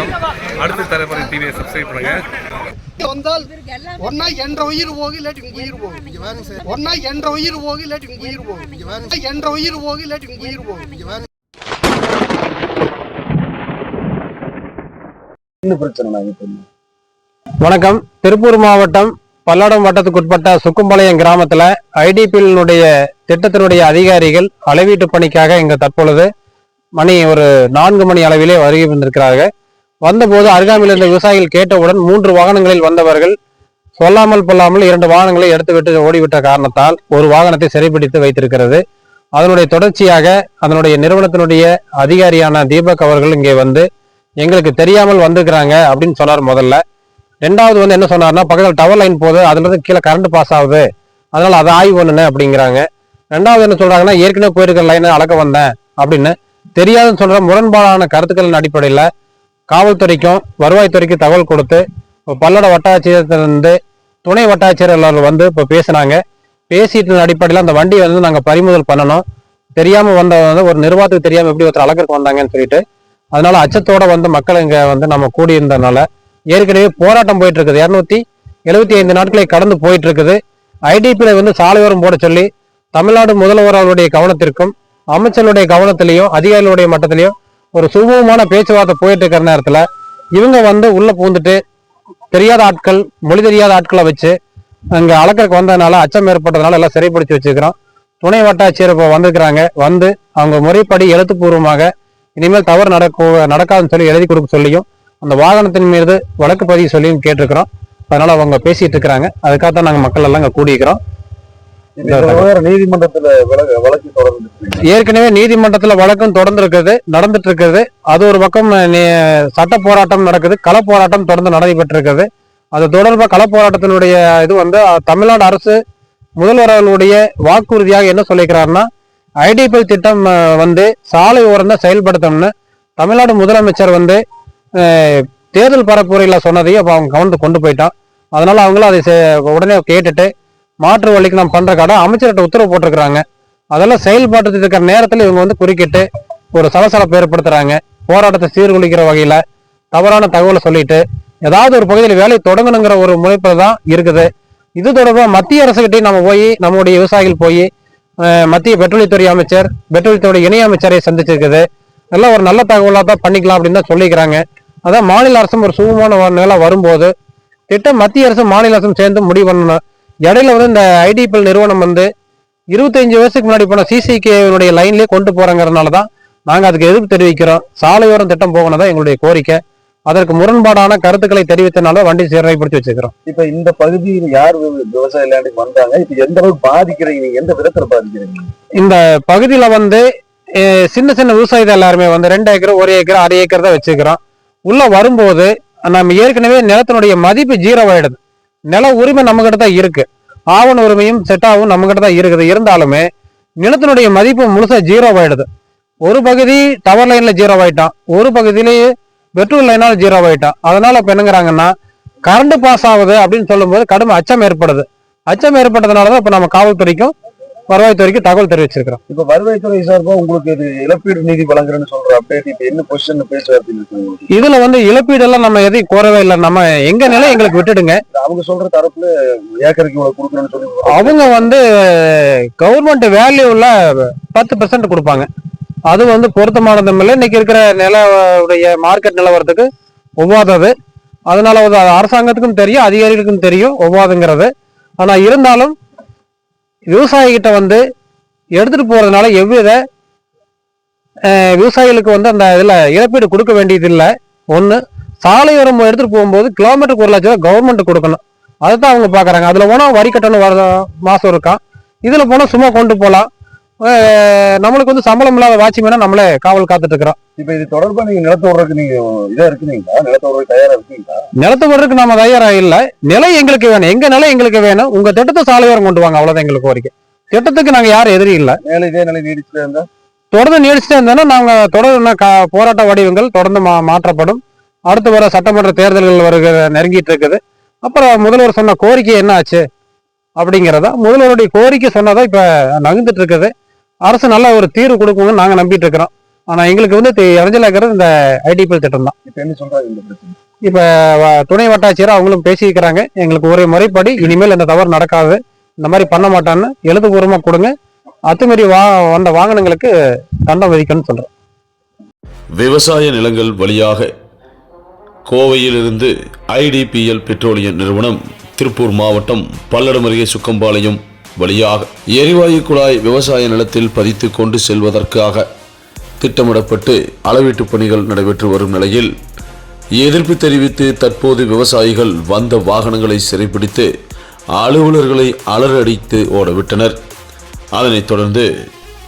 வணக்கம். அடுத்த தலைமுறை டிவியை சப்ஸ்கிரைப் பண்ணுங்க. வந்தால் ஒன்னா என்ற உயிர் போகு இல்லாட்டி உங்க உயிர் போகும். இங்க வாங்க சார். ஒன்னா என்ற உயிர் போகு இல்லாட்டி உங்க உயிர் போகும். இங்க வாங்க. என்ற உயிர் போகு இல்லாட்டி உங்க உயிர் போகும். இங்க வாங்க. என்ன பிரச்சனை நாங்க? வணக்கம். திருப்பூர் மாவட்டம் பல்லடம் வட்டத்துக்குட்பட்ட சுக்கும்பாளையம் கிராமத்துல ஐடிபியினுடைய திட்டத்தினுடைய அதிகாரிகள் அளவீட்டு பணிக்காக இங்க தற்பொழுது மணி ஒரு 4 மணி அளவிலே வருகை வந்திருக்கிறார்கள். வந்தபோது அருகாமையில் இருந்த விவசாயிகள் கேட்டவுடன் 3 வாகனங்களில் வந்தவர்கள் சொல்லாமல் கொள்ளாமல் 2 வாகனங்களை எடுத்துவிட்டு ஓடிவிட்ட காரணத்தால் ஒரு வாகனத்தை சிறைப்பிடித்து வைத்திருக்கிறது. அதனுடைய தொடர்ச்சியாக அதனுடைய நிறுவனத்தினுடைய அதிகாரியான தீபக் அவர்கள் இங்கே வந்து எங்களுக்கு தெரியாமல் வந்திருக்கிறாங்க அப்படின்னு சொன்னார் முதல்ல. 2வது வந்து என்ன சொன்னார்னா, பக்கத்தில் டவர் லைன் போகுது, அதுல இருந்து கீழே கரண்ட் பாஸ் ஆகுது, அதனால அதை ஆய்வு பண்ணுனேன் அப்படிங்கிறாங்க. 2வது என்ன சொல்றாங்கன்னா, ஏற்கனவே போயிருக்கிற லைனை அளக்க வந்தேன் அப்படின்னு தெரியாதுன்னு சொல்ற முரண்பாடான கருத்துக்களின் அடிப்படையில் காவல்துறைக்கும் வருவாய்த்துறைக்கும் தகவல் கொடுத்து பல்லட வட்டாட்சியத்திலிருந்து துணை வட்டாட்சியர் வந்து இப்போ பேசினாங்க. பேசிட்டு அடிப்படையில் அந்த வண்டியை வந்து நாங்கள் பறிமுதல் பண்ணணும். தெரியாமல் வந்த வந்து ஒரு நிர்வாகத்துக்கு தெரியாமல் எப்படி ஒருத்தர் அளக்கிறதுக்கு வந்தாங்கன்னு சொல்லிட்டு அதனால அச்சத்தோட வந்து மக்கள் இங்கே வந்து நம்ம கூடியிருந்ததுனால ஏற்கனவே போராட்டம் போயிட்டு இருக்குது. 275 நாட்களை கடந்து போயிட்டு இருக்குது. ஐடிபியில வந்து சாலையோரம் போட சொல்லி தமிழ்நாடு முதல்வர் அவருடைய கவனத்திற்கும் அமைச்சருடைய கவனத்திலையும் அதிகாரிகளுடைய மட்டத்திலையும் ஒரு சுமூகமான பேச்சுவார்த்தை போயிட்டு இருக்கிற நேரத்துல இவங்க வந்து உள்ள பூந்துட்டு தெரியாத ஆட்கள், மொழி தெரியாத ஆட்களை வச்சு அங்க அளக்கறக்கு வந்ததுனால அச்சம் ஏற்பட்டதுனால எல்லாம் சிறைப்பிடிச்சு வச்சுக்கிறோம். துணை வட்டாட்சியர் இப்போ வந்திருக்கிறாங்க. வந்து அவங்க முறைப்படி எழுத்துப்பூர்வமாக இனிமேல் தவறு நடக்காதுன்னு சொல்லி எழுதி கொடுக்க சொல்லியும் அந்த வாகனத்தின் மீது வழக்கு பதிவு சொல்லியும் கேட்டிருக்கிறோம். அதனால அவங்க பேசிட்டு இருக்கிறாங்க. அதுக்காகத்தான் நாங்கள் மக்கள் எல்லாம் இங்க கூடியிருக்கிறோம். நீதிமன்றத்துல வழக்கு தொடர்ந்து ஏற்கனவே நீதிமன்றத்துல வழக்கும் தொடர்ந்து இருக்குது, நடந்துட்டு இருக்குது. அது ஒரு பக்கம் சட்ட போராட்டம் நடக்குது, கள போராட்டம் தொடர்ந்து நடைபெற்று இருக்குது. அது தொடர்பாக கள போராட்டத்தினுடைய இது வந்து தமிழ்நாடு அரசு முதல்வர் அவர்களுடைய வாக்குறுதியாக என்ன சொல்லிக்கிறாருன்னா, ஐடிபிஎல் திட்டம் வந்து சாலை ஓரம் தான் செயல்படுத்தணும்னு தமிழ்நாடு முதலமைச்சர் வந்து தேர்தல் பரப்புரையில் சொன்னதையும் அப்போ அவங்க கவனத்துக்கு கொண்டு போயிட்டான். அதனால அவங்களும் அதை உடனே கேட்டுட்டு மாற்று வழிக்கு நம்ம பண்ற கடை அமைச்சர்கிட்ட உத்தரவு போட்டிருக்கிறாங்க. அதெல்லாம் செயல்பாட்டு இருக்கிற நேரத்தில் இவங்க வந்து குறுக்கிட்டு ஒரு சலசலப்பை ஏற்படுத்துறாங்க. போராட்டத்தை சீர்குலைக்கிற வகையில தவறான தகவலை சொல்லிட்டு ஏதாவது ஒரு பகுதியில் வேலை தொடங்கணுங்கிற ஒரு முனைப்பு தான் இருக்குது. இது தொடர்பாக மத்திய அரசுகிட்டையும் நம்ம போய் நம்முடைய விவசாயிகள் போய் மத்திய பெட்ரோலியத்துறை அமைச்சர், பெட்ரோலியத்துறை இணை அமைச்சரை சந்திச்சிருக்குது. எல்லாம் ஒரு நல்ல தகவலாக தான் பண்ணிக்கலாம் அப்படின்னு தான் சொல்லிக்கிறாங்க. அதான் மாநில அரசும் ஒரு சுகமான நிலை வரும்போது திட்டம் மத்திய அரசும் மாநில அரசும் சேர்ந்து முடிவு பண்ணணும். இடையில வந்து இந்த ஐடிபிஎல் நிறுவனம் வந்து 25 வருஷத்துக்கு முன்னாடி போன சிசிகேனுடைய லைன்லயே கொண்டு போறாங்கிறதுனால தான் நாங்கள் அதுக்கு எதிர்ப்பு தெரிவிக்கிறோம். சாலையோரம் திட்டம் போகணும் தான் எங்களுடைய கோரிக்கை. அதற்கு முரண்பாடான கருத்துக்களை தெரிவித்தனால வண்டி சிறைப்படுத்தி வச்சுக்கிறோம். இப்ப இந்த பகுதியில் யார் விவசாய லேண்டுக்கு வந்தாங்க? இப்ப எந்த அளவுக்கு பாதிக்கிறீங்க, எந்த விதத்துல பாதிக்கிறீங்க? இந்த பகுதியில வந்து சின்ன சின்ன விவசாயிகள் எல்லாருமே வந்து 2 ஏக்கர் 1 ஏக்கர் 1/2 ஏக்கர் தான் வச்சுக்கிறோம். உள்ள வரும்போது நம்ம ஏற்கனவே நிலத்தினுடைய மதிப்பு 0 ஆயிடுது. நில உரிமை நம்ம கிட்ட தான் இருக்கு, ஆவண உரிமையும் செட்டாவும் நம்ம கிட்ட தான் இருக்குது. இருந்தாலுமே நிலத்தினுடைய மதிப்பு முழுசா 0 ஆயிடுது. ஒரு பகுதி டவர் லைன்ல 0 ஆயிட்டான், ஒரு பகுதியிலேயே பெட்ரோல் லைனால 0 ஆயிட்டான். அதனால இப்ப என்னங்கிறாங்கன்னா, கரண்ட் பாஸ் ஆகுது அப்படின்னு சொல்லும்போது கடும் அச்சம் ஏற்படுது. அச்சம் ஏற்பட்டதுனாலதான் இப்ப நம்ம காவல்துறைக்கும் வருவாய்த்துறைக்கும் தகவல் தெரிவிச்சிருக்கிறோம். இப்ப வருவாய்த்துறை சார்பா உங்களுக்கு இது இழப்பீடு நிதி வழங்குறேன்னு சொல்ற அப்டேட் இப்ப என்ன பொசிஷன் பேச்சுவார்த்தை இருக்கு? இதுல வந்து இழப்பீடு எல்லாம் நம்ம எதையும் கோரவே இல்லை. நம்ம எங்க நிலை எங்களுக்கு விட்டுடுங்க. அவங்க சொல்ற தரப்புல ஏக்கருக்கு கொடுக்குறேன்னு சொல்லி அவங்க வந்து கவர்மெண்ட் வேல்யூல 10% கொடுப்பாங்க. அது வந்து பொருத்தமானதும் இல்லை. இன்னைக்கு இருக்கிற நிலவுடைய மார்க்கெட் நிலவரத்துக்கு ஒவ்வாதது. அதனால வந்து அரசாங்கத்துக்கும் தெரியும், அதிகாரிகளுக்கும் தெரியும் ஒவ்வாதுங்கிறது. ஆனா இருந்தாலும் விவசாயிகிட்ட வந்து எடுத்துட்டு போறதுனால எவ்வித விவசாயிகளுக்கு வந்து அந்த இதுல இழப்பீடு கொடுக்க வேண்டியது இல்லை. ஒண்ணு, சாலையோரம் எடுத்துட்டு போகும்போது கிலோமீட்டருக்கு 1 லட்சம் ரூபாய் கவர்மெண்ட் கொடுக்கணும். அதைத்தான் அவங்க பாக்குறாங்க. அதுல போனா வரி கட்டணம் மாசம் இருக்கான். இதுல போனா சும்மா கொண்டு போலாம். நம்மளுக்கு வந்து சம்பளம் இல்லாத வாட்ச்மேனா நம்மளே காவல் காத்துட்டு இருக்கிறோம். இப்ப இது தொடர்பா நீங்க நிலத்தை விடுறதுக்கு நீங்க இதா இருக்கீங்களா? நிலத்தை விடுறதுக்கு தயாரா இருக்கீங்களா? நிலத்தை விடுறதுக்கு நம்ம தயாரா இல்ல. நிலை எங்களுக்கு வேணும், எங்க நிலை எங்களுக்கு வேணும். உங்க திட்டத்தை சாலையோரம் கொண்டு வாங்க, அவ்வளவுதான் எங்களுக்கு கோரிக்கை. திட்டத்துக்கு நாங்க யாரும் எதிரி இல்லை. மேல இதே நிலை நீடிச்சுட்டே இருந்தா தொடர்ந்து நீடிச்சுட்டே இருந்தோம்னா நாங்க தொடர்ந்து போராட்ட வடிவங்கள் தொடர்ந்து மாற்றப்படும். அடுத்து வர சட்டமன்ற தேர்தல்கள் நெருங்கிட்டு இருக்குது. அப்புறம் முதல்வர் சொன்ன கோரிக்கை என்ன ஆச்சு அப்படிங்கிறதா, முதல்வருடைய கோரிக்கை சொன்னதா இப்ப நகர்ந்துட்டு இருக்குது. அரசு நல்ல ஒரு தீர்வு கொடுக்குங்கன்னு நாங்க நம்பிட்டு இருக்கிறோம். ஆனா எங்களுக்கு வந்து இடைஞ்சலா இருக்கிறது இந்த ஐடிபிஎல் திட்டம் தான். இப்ப என்ன சொல்றாங்க இந்த பிரச்சனை? இப்ப துணை வட்டாட்சியர் அவங்களும் பேசிக்கிறாங்க, எங்களுக்கு ஒரு முறைப்படி இனிமேல் இந்த தவறு நடக்காது, இந்த மாதிரி பண்ண மாட்டான்னு எழுதுபூர்வமா கொடுங்க, அத்துமீறி வந்த வாகனங்களுக்கு தண்டனை விதிக்கணும்னு சொல்றோம். விவசாய நிலங்கள் வழியாக கோவையிலிருந்து ஐடிபிஎல் பெட்ரோலிய நிறுவனம் திருப்பூர் மாவட்டம் பல்லடம் அருகே சுக்கம்பாளையம் வழியாக எரிவாயு குழாய் விவசாய நிலத்தில் பதித்து கொண்டு செல்வதற்காக திட்டமிடப்பட்டு அளவீட்டு பணிகள் நடைபெற்று வரும் நிலையில் எதிர்ப்பு தெரிவித்து தற்போது விவசாயிகள் வந்த வாகனங்களை சிறைப்பிடித்து அலுவலர்களை அலறடித்து ஓடவிட்டனர். அதனைத் தொடர்ந்து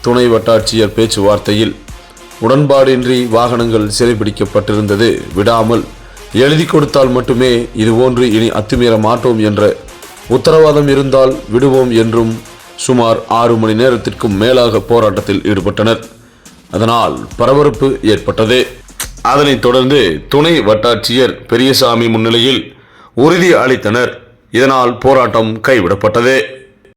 துணை வட்டாட்சியர் பேச்சுவார்த்தையில் உடன்பாடின்றி வாகனங்கள் சிறைப்பிடிக்கப்பட்டிருந்தது விடாமல் எழுதி கொடுத்தால் மட்டுமே இதுபோன்று இனி அத்துமீற மாட்டோம் என்ற உத்தரவாதம் இருந்தால் விடுவோம் என்றும் சுமார் 6 மணி நேரத்திற்கும் மேலாக போராட்டத்தில் ஈடுபட்டனர். அதனால் பரபரப்பு ஏற்பட்டது. அதனைத் தொடர்ந்து துணை வட்டாட்சியர் பெரியசாமி முன்னிலையில் உறுதி அளித்தனர். இதனால் போராட்டம் கைவிடப்பட்டது.